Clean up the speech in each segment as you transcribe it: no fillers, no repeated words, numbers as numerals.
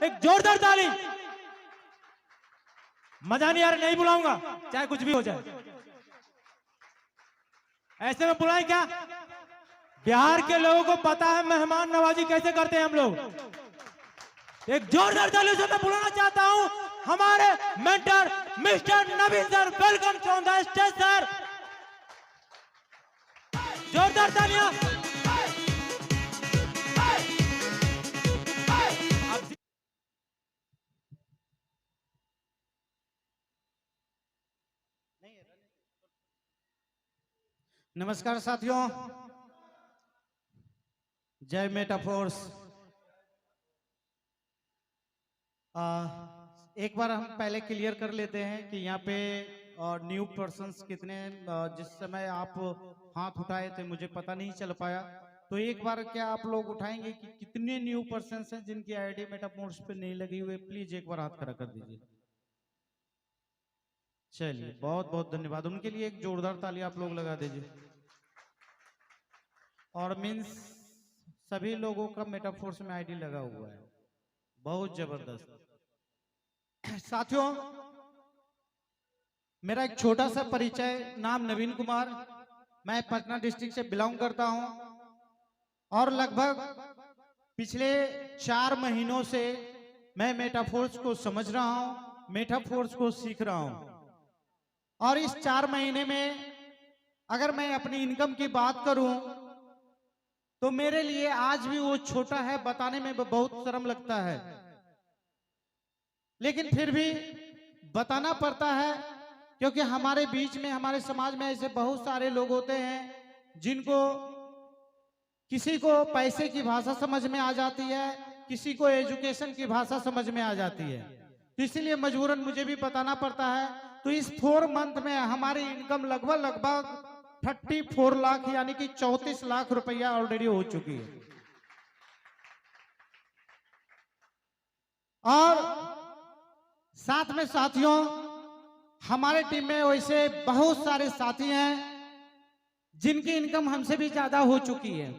एक जोरदार ताली। मजा नहीं आ रहा, नहीं बुलाऊंगा चाहे कुछ भी हो जाए। ऐसे में बुलाएं क्या? बिहार के लोगों को पता है मेहमान नवाजी कैसे करते हैं हम लोग। एक जोरदार ताली से मैं बुलाना चाहता हूं हमारे mentor mister Naveen sir. Welcome to the stage sir. जोरदार तालियां। नमस्कार साथियों, जय मेटाफोर्स। एक बार हम पहले क्लियर कर लेते हैं कि यहाँ पे न्यू पर्सन्स कितने हैं। जिस समय आप हाथ उठाए थे मुझे पता नहीं चल पाया, तो एक बार क्या आप लोग उठाएंगे कि कितने न्यू पर्सन्स हैं जिनकी आईडी मेटाफोर्स पे नहीं लगी हुई? प्लीज एक बार हाथ खड़ा कर दीजिए। चलिए, बहुत बहुत धन्यवाद। उनके लिए एक जोरदार ताली आप लोग लगा दीजिए। और मीन्स सभी लोगों का मेटाफोर्स में आईडी लगा हुआ है, बहुत जबरदस्त। साथियों, मेरा एक छोटा सा परिचय। नाम नवीन कुमार, मैं पटना डिस्ट्रिक्ट से बिलोंग करता हूं और लगभग पिछले 4 महीनों से मैं मेटाफोर्स को समझ रहा हूं, मेटाफोर्स को सीख रहा हूं। और इस 4 महीने में अगर मैं अपनी इनकम की बात करूं तो मेरे लिए आज भी वो छोटा है, बताने में बहुत शर्म लगता है, लेकिन फिर भी बताना पड़ता है क्योंकि हमारे बीच में, हमारे समाज में ऐसे बहुत सारे लोग होते हैं जिनको किसी को पैसे की भाषा समझ में आ जाती है, किसी को एजुकेशन की भाषा समझ में आ जाती है, तो इसीलिए मजबूरन मुझे भी बताना पड़ता है। तो इस 4 मंथ में हमारी इनकम लगभग 34 लाख यानी कि 34 लाख रुपया ऑलरेडी हो चुकी है। और साथ में साथियों, हमारे टीम में वैसे बहुत सारे साथी हैं जिनकी इनकम हमसे भी ज्यादा हो चुकी है।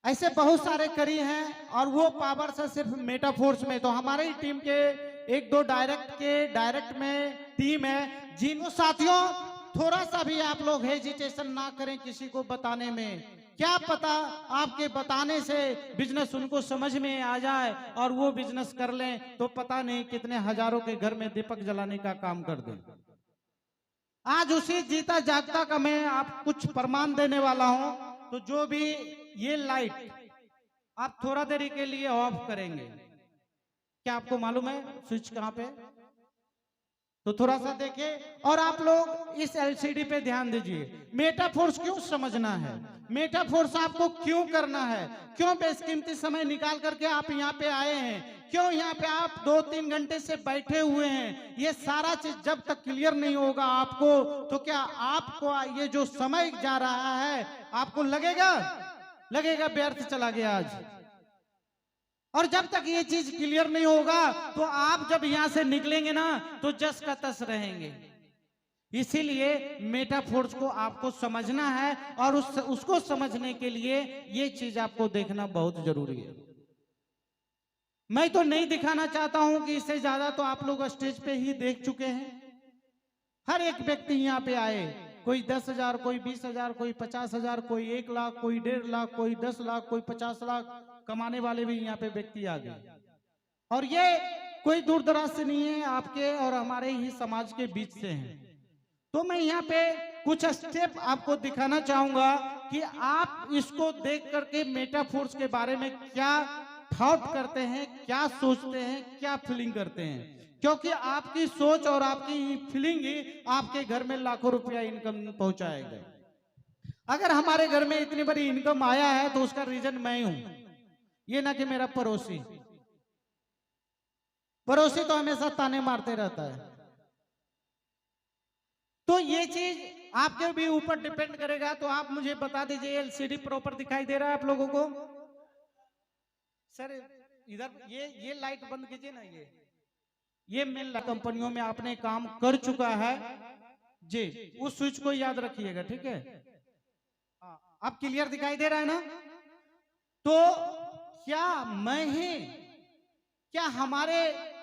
ऐसे बहुत सारे करी हैं और वो पावर से सिर्फ मेटाफोर्स में। तो हमारी टीम के 1-2 डायरेक्ट में टीम है जिनको साथियों थोड़ा सा भी आप लोग हेजिटेशन ना करें किसी को बताने में। क्या पता आपके बताने से बिजनेस उनको समझ में आ जाए और वो बिजनेस कर लें, तो पता नहीं कितने हजारों के घर में दीपक जलाने का काम कर दें। आज उसी जीता जागता का मैं आप कुछ प्रमाण देने वाला हूं। तो जो भी ये लाइट आप थोड़ा देरी के लिए ऑफ करेंगे, क्या आपको मालूम है स्विच कहां पे? तो थोड़ा सा देखिए और आप लोग इस एलसीडी पे ध्यान दीजिए। मेटाफोर्स क्यों समझना है, मेटाफोर्स आपको क्यों करना है, क्यों बेशकीमती समय निकाल करके आप यहाँ पे आए हैं, क्यों यहाँ पे आप 2-3 घंटे से बैठे हुए हैं। ये सारा चीज जब तक क्लियर नहीं होगा आपको, तो क्या आपको ये जो समय जा रहा है आपको लगेगा व्यर्थ चला गया आज। और जब तक ये चीज क्लियर नहीं होगा तो आप जब यहां से निकलेंगे ना तो जस का तस रहेंगे। इसीलिए मेटाफोर्स को आपको समझना है और उसको समझने के लिए ये चीज आपको देखना बहुत जरूरी है। मैं तो नहीं दिखाना चाहता हूं कि इससे ज्यादा तो आप लोग स्टेज पे ही देख चुके हैं। हर एक व्यक्ति यहाँ पे आए, कोई 10,000, कोई 20,000, कोई 50,000, कोई 1 लाख, कोई 1.5 लाख, कोई 10 लाख, कोई 50 लाख कमाने वाले भी यहाँ पे व्यक्ति आ गए। और ये कोई दूर दराज से नहीं है, आपके और हमारे ही समाज के बीच से हैं। तो मैं यहाँ पे कुछ स्टेप आपको दिखाना चाहूंगा कि आप इसको देख करके मेटाफोर्स के बारे में क्या थॉट करते हैं, क्या सोचते हैं, क्या फीलिंग करते हैं। क्योंकि आपकी सोच और आपकी फीलिंग ही आपके घर में लाखों रुपया इनकम पहुंचाएगा। अगर हमारे घर में इतनी बड़ी इनकम आया है तो उसका रीजन मैं हूं, ये ना कि मेरा पड़ोसी तो हमेशा ताने मारते रहता है। तो ये चीज आपके भी ऊपर डिपेंड करेगा। तो आप मुझे बता दीजिए, एलसीडी प्रॉपर दिखाई दे रहा है आप लोगों को? सर इधर ये लाइट बंद कीजिए ना। ये मेन कंपनियों में आपने काम कर चुका है जी, उस स्विच को याद रखिएगा, ठीक है? अब क्लियर दिखाई दे रहा है ना? तो क्या मैं ही, क्या हमारे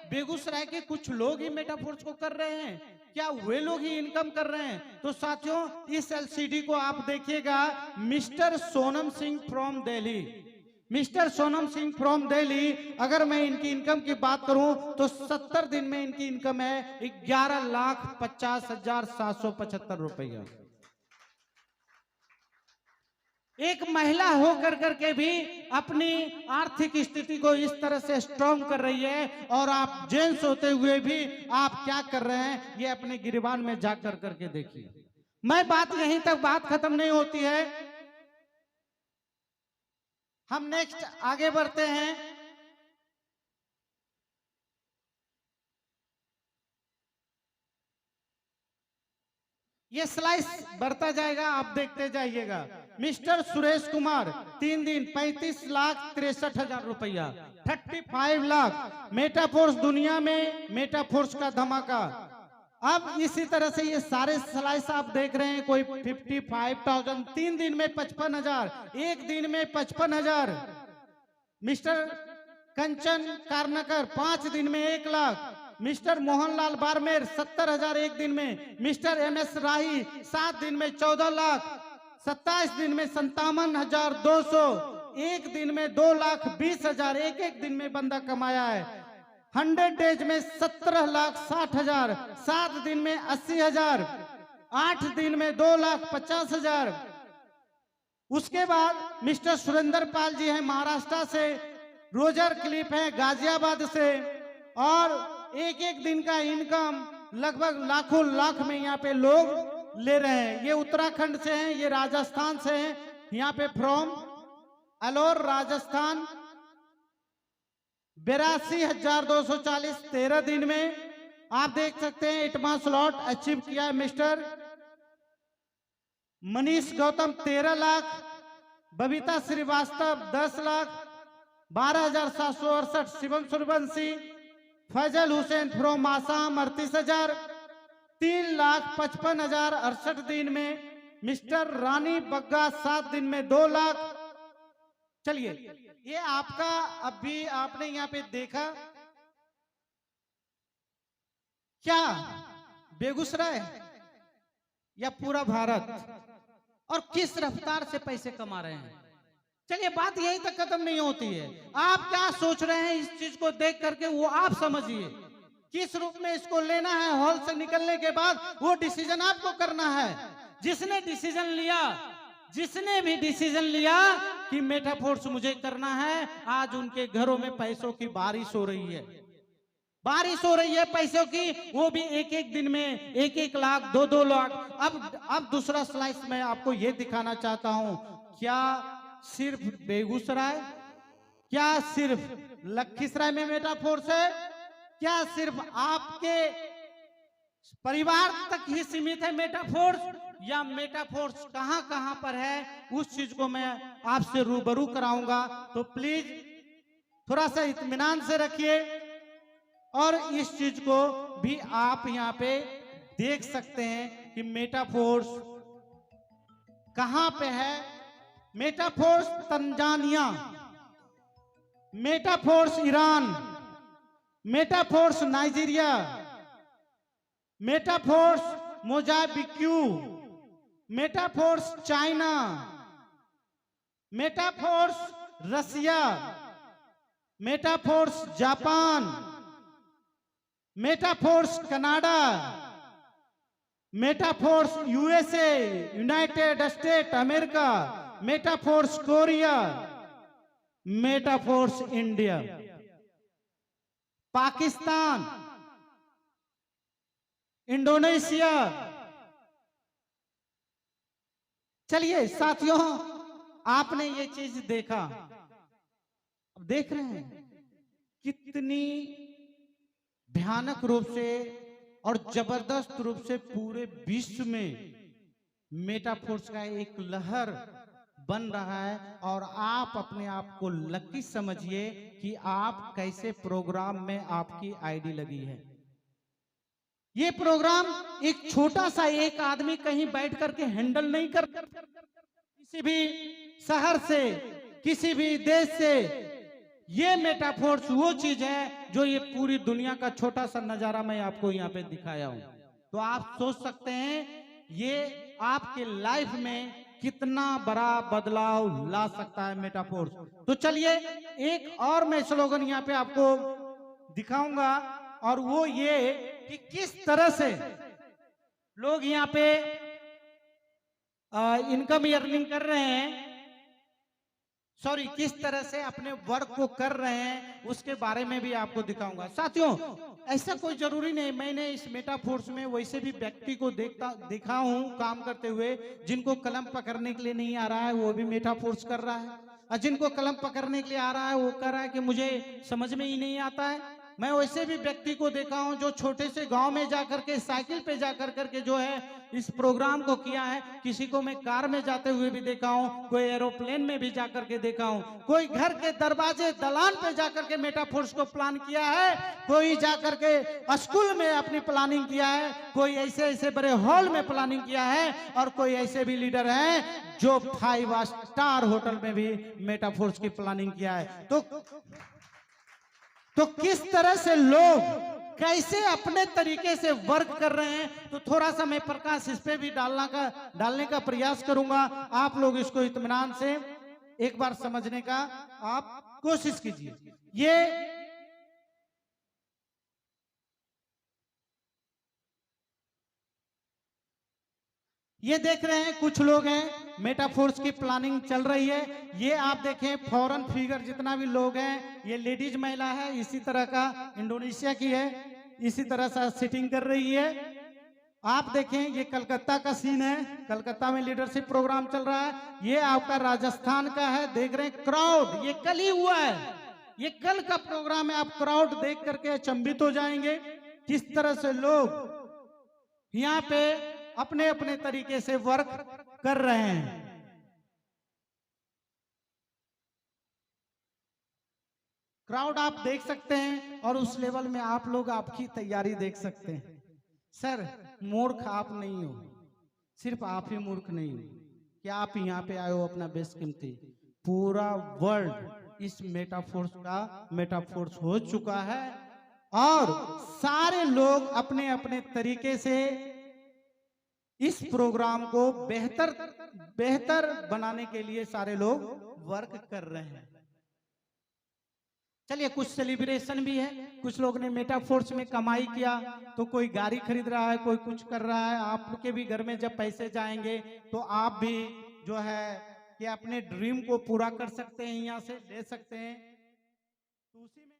बेगूसराय के कुछ लोग ही मेटाफोर्स को कर रहे हैं? क्या वे लोग ही इनकम कर रहे हैं? तो साथियों, इस एलसीडी को आप देखिएगा, mister Sonam Singh from Delhi, mister Sonam Singh from Delhi. अगर मैं इनकी इनकम की बात करूं तो 70 दिन में इनकी इनकम है 11,50,775 रुपया। एक महिला होकर करके भी अपनी आर्थिक स्थिति को इस तरह से स्ट्रॉन्ग कर रही है, और आप जेंट्स होते हुए भी आप क्या कर रहे हैं, ये अपने गिरबान में जाकर करके देखिए। मैं बात यहीं तक बात खत्म नहीं होती है, हम नेक्स्ट आगे बढ़ते हैं। ये स्लाइस बढ़ता जाएगा, आप देखते जाइएगा। मिस्टर सुरेश कुमार 3 दिन 35,63,000 रुपया, 35 लाख। मेटाफोर्स दुनिया में मेटाफोर्स का धमाका। अब इसी तरह से ये सारे स्लाइस आप देख रहे हैं, कोई 55,000, 3 दिन में 55,000, 1 दिन में 55,000। मिस्टर कंचन कारनकर 5 दिन में 1 लाख। मिस्टर मोहनलाल बारमेर 70,000 1 दिन में। मिस्टर MS राही 7 दिन में 14 लाख। 27 दिन में 57,200, 1 दिन में 2,20,000, एक दिन में बंदा कमाया है। 100 डेज में 17,60,000, 7 दिन में 80,000, 8 दिन में 2,50,000। उसके बाद मिस्टर सुरेंद्र पाल जी हैं महाराष्ट्र से, रोजर क्लिप है गाजियाबाद से, और एक दिन का इनकम लगभग लाखों लाख में यहाँ पे लोग ले रहे हैं। ये उत्तराखंड से हैं, ये राजस्थान से हैं, यहाँ पे फ्रॉम अलौर राजस्थान। 82,240 13 दिन में आप देख सकते हैं 8वां स्लॉट अचीव किया है मिस्टर मनीष गौतम 13 लाख। बबीता श्रीवास्तव 10 लाख। 12,768 शिवम सूर्यवंशी। फैजल हुसैन फ्रॉम आसाम 38,000। 3,55,000 68 दिन में। मिस्टर रानी बग्गा 7 दिन में 2 लाख। चलिए, ये आपका अभी आपने यहाँ पे देखा क्या बेगूसराय या पूरा भारत, और किस रफ्तार से पैसे कमा रहे हैं। चलिए, बात यही तक खत्म नहीं होती है। आप क्या सोच रहे हैं इस चीज को देख करके, वो आप समझिए। किस रूप में इसको लेना है, हॉल से निकलने के बाद वो डिसीजन आपको करना है। जिसने भी डिसीजन लिया कि मेटाफोर्स मुझे करना है, आज उनके घरों में पैसों की बारिश हो रही है, बारिश हो रही है पैसों की, वो भी एक दिन में 1-1 लाख, 2-2 लाख। अब दूसरा स्लाइस मैं आपको ये दिखाना चाहता हूं, क्या सिर्फ बेगूसराय, क्या सिर्फ लखीसराय में मेटाफोर्स है, क्या सिर्फ आपके परिवार तक ही सीमित है मेटाफोर्स, या मेटाफोर्स कहां कहां पर है, उस चीज को मैं आपसे रूबरू कराऊंगा। तो प्लीज थोड़ा सा इत्मीनान से रखिए, और इस चीज को भी आप यहाँ पे देख सकते हैं कि मेटाफोर्स कहां पे है। Metaforce Tanzania, Metaforce Iran, Metaforce Nigeria, Metaforce Mozambique, Metaforce China, Metaforce Russia, Metaforce Japan, Metaforce Canada, Metaforce USA United State America, Metaforce Korea, Metaforce India, Pakistan, Indonesia. चलिए साथियों, आपने ये चीज देखा, अब देख रहे हैं कितनी भयानक रूप से और जबरदस्त रूप से पूरे विश्व में मेटाफोर्स का एक लहर बन रहा है। और आप अपने आप को लकी समझिए कि आप कैसे प्रोग्राम में आपकी आईडी लगी है। ये प्रोग्राम एक छोटा सा एक आदमी कहीं बैठ करके हैंडल नहीं कर, किसी भी शहर से, किसी भी देश से ये मेटाफोर्स वो चीज है जो ये पूरी दुनिया का छोटा सा नजारा मैं आपको यहाँ पे दिखाया हूं। तो आप सोच सकते हैं ये आपके लाइफ में कितना बड़ा बदलाव ला सकता है मेटाफोर्स। तो चलिए एक और मैं स्लोगन यहाँ पे आपको दिखाऊंगा, और वो ये कि किस तरह से लोग यहाँ पे इनकम अर्निंग कर रहे हैं, सॉरी किस तरह से अपने वर्क को कर रहे हैं, उसके बारे में भी आपको दिखाऊंगा। साथियों ऐसा कोई जरूरी नहीं, मैंने इस मेटाफोर्स में वैसे भी व्यक्ति को देखा हूं काम करते हुए, जिनको कलम पकड़ने के लिए नहीं आ रहा है वो भी मेटाफोर्स कर रहा है, और जिनको कलम पकड़ने के लिए आ रहा है वो कह रहा है कि मुझे समझ में ही नहीं आता है। मैं वैसे भी व्यक्ति को देखा हूं जो छोटे से गांव में जाकर के साइकिल पे जाकर करके जो है इस प्रोग्राम को किया है। किसी को मैं कार में जाते हुए भी देखा हूं, कोई एरोप्लेन में भी जाकर के देखा हूं, कोई घर के दरवाजे दलान पे जाकर के मेटाफोर्स को प्लान किया है, कोई जाकर के स्कूल में अपनी प्लानिंग किया है, कोई ऐसे ऐसे बड़े हॉल में प्लानिंग किया है, और कोई ऐसे भी लीडर हैं जो 5 स्टार होटल में भी मेटाफोर्स की प्लानिंग किया है। तो किस तरह से लोग कैसे अपने तरीके से वर्क कर रहे हैं, तो थोड़ा सा मैं प्रकाश इस पे भी डालने का प्रयास करूंगा। आप लोग इसको इत्मीनान से एक बार समझने का आप कोशिश कीजिए। ये देख रहे हैं कुछ लोग हैं, मेटाफोर्स की प्लानिंग चल रही है। ये आप देखें फॉरेन फिगर जितना भी लोग हैं, ये लेडीज महिला है, इसी तरह का इंडोनेशिया की है, इसी तरह से सिटिंग कर रही है। आप देखें ये कलकत्ता का सीन है, कलकत्ता में लीडरशिप प्रोग्राम चल रहा है। ये आपका राजस्थान का है, देख रहे हैं क्राउड, ये कल ही हुआ है, ये कल का प्रोग्राम है। आप क्राउड देख करके अचंभित हो जाएंगे किस तरह से लोग यहाँ पे अपने अपने तरीके से वर्क कर रहे हैं। क्राउड आप देख सकते हैं, और उस लेवल में आप लोग आपकी तैयारी देख सकते हैं। सर मूर्ख आप नहीं हो, सिर्फ आप ही मूर्ख नहीं हो कि आप यहाँ पे आए हो अपना बेशकीमती। पूरा वर्ल्ड इस मेटाफोर्स हो चुका है, और सारे लोग अपने अपने तरीके से इस प्रोग्राम को बेहतर बनाने के लिए सारे लोग वर्क कर रहे हैं। चलिए कुछ सेलिब्रेशन भी है, कुछ लोग ने मेटाफोर्स में कमाई किया, तो कोई गाड़ी खरीद रहा है, कोई कुछ कर रहा है। आपके भी घर में जब पैसे जाएंगे तो आप भी जो है कि अपने ड्रीम को पूरा कर सकते हैं, यहाँ से ले सकते हैं। तो उसी में